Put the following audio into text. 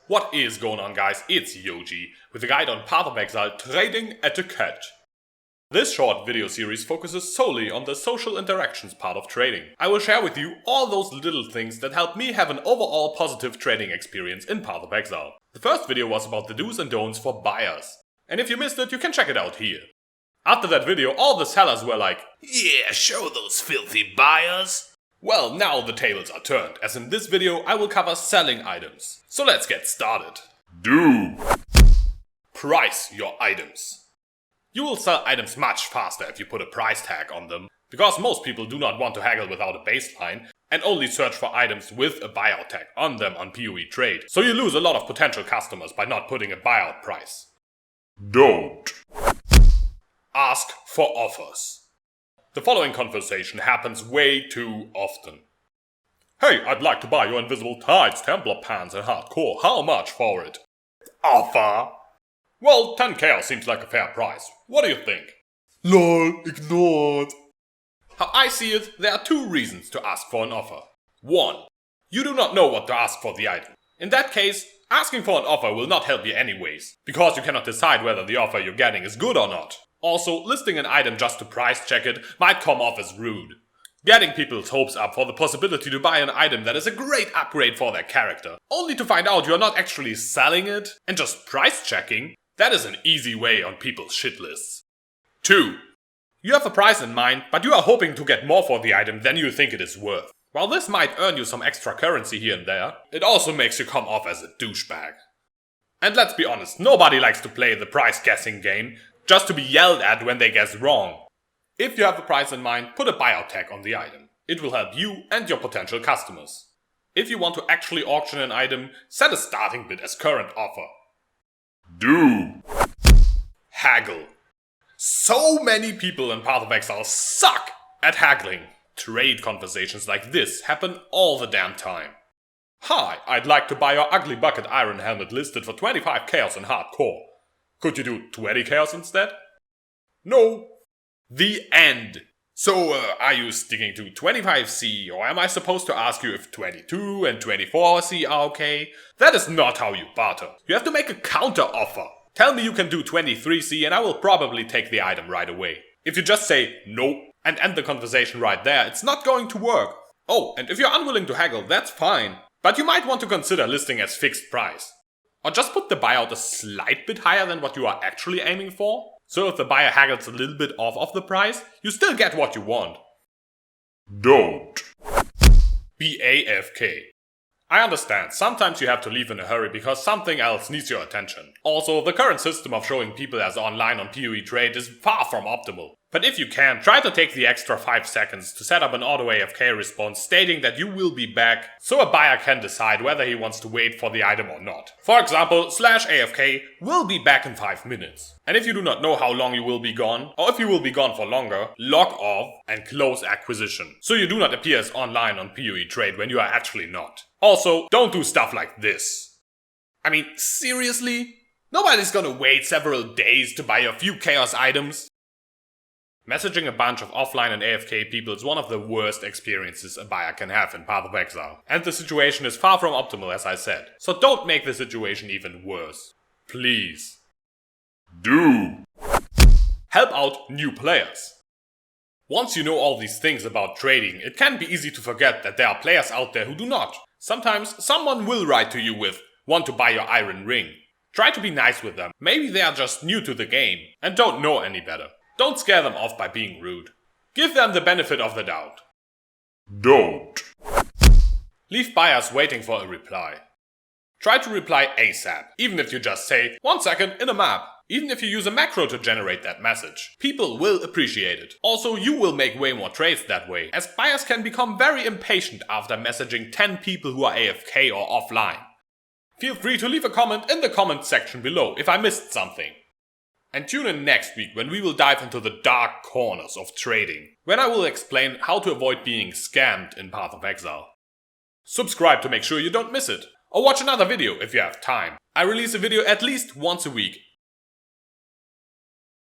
What is going on, guys? It's Yoji with a guide on Path of Exile Trading Etiquette. This short video series focuses solely on the social interactions part of trading. I will share with you all those little things that help me have an overall positive trading experience in Path of Exile. The first video was about the do's and don'ts for buyers, and if you missed it, you can check it out here. After that video, all the sellers were like, "Yeah, show those filthy buyers." Well, now the tables are turned, as in this video I will cover selling items. So let's get started. Do price your items. You will sell items much faster if you put a price tag on them, because most people do not want to haggle without a baseline and only search for items with a buyout tag on them on PoE Trade. So you lose a lot of potential customers by not putting a buyout price. Don't ask for offers. The following conversation happens way too often. "Hey, I'd like to buy your Invisible Tides, Templar Pants and Hardcore. How much for it?" "Offer?" "Well, 10 chaos seems like a fair price. What do you think?" "Lol, ignored." How I see it, there are two reasons to ask for an offer. 1. You do not know what to ask for the item. In that case, asking for an offer will not help you anyways, because you cannot decide whether the offer you're getting is good or not. Also, listing an item just to price check it might come off as rude. Getting people's hopes up for the possibility to buy an item that is a great upgrade for their character, only to find out you're not actually selling it and just price checking, that is an easy way on people's shit lists. 2. You have a price in mind, but you are hoping to get more for the item than you think it is worth. While this might earn you some extra currency here and there, it also makes you come off as a douchebag. And let's be honest, nobody likes to play the price guessing game just to be yelled at when they guess wrong. If you have a price in mind, put a buyout tag on the item. It will help you and your potential customers. If you want to actually auction an item, set a starting bid as current offer. Do haggle. So many people in Path of Exile suck at haggling. Trade conversations like this happen all the damn time. "Hi, I'd like to buy your ugly bucket iron helmet listed for 25 chaos and hardcore. Could you do 20 chaos instead?" "No." The end. So, are you sticking to 25C, or am I supposed to ask you if 22 and 24C are okay? That is not how you barter. You have to make a counter offer. Tell me you can do 23C and I will probably take the item right away. If you just say nope and end the conversation right there, it's not going to work. Oh, and if you're unwilling to haggle, that's fine. But you might want to consider listing as fixed price. Or just put the buyout a slight bit higher than what you are actually aiming for. So if the buyer haggles a little bit off of the price, you still get what you want. Don't be AFK. I understand, sometimes you have to leave in a hurry because something else needs your attention. Also, the current system of showing people as online on PoE Trade is far from optimal. But if you can, try to take the extra 5 seconds to set up an auto AFK response stating that you will be back, so a buyer can decide whether he wants to wait for the item or not. For example, /AFK will be back in 5 minutes. And if you do not know how long you will be gone, or if you will be gone for longer, log off and close acquisition, so you do not appear as online on PoE Trade when you are actually not. Also, don't do stuff like this. I mean, seriously? Nobody's gonna wait several days to buy a few chaos items. Messaging a bunch of offline and AFK people is one of the worst experiences a buyer can have in Path of Exile. And the situation is far from optimal, as I said. So don't make the situation even worse. Please. Do help out new players. Once you know all these things about trading, it can be easy to forget that there are players out there who do not. Sometimes someone will write to you with, "Want to buy your iron ring." Try to be nice with them. Maybe they are just new to the game and don't know any better. Don't scare them off by being rude. Give them the benefit of the doubt. Don't leave buyers waiting for a reply. Try to reply ASAP, even if you just say, "1 second in a map." Even if you use a macro to generate that message. People will appreciate it. Also, you will make way more trades that way, as buyers can become very impatient after messaging 10 people who are AFK or offline. Feel free to leave a comment in the comment section below if I missed something. And tune in next week when we will dive into the dark corners of trading, when I will explain how to avoid being scammed in Path of Exile. Subscribe to make sure you don't miss it, or watch another video if you have time. I release a video at least once a week,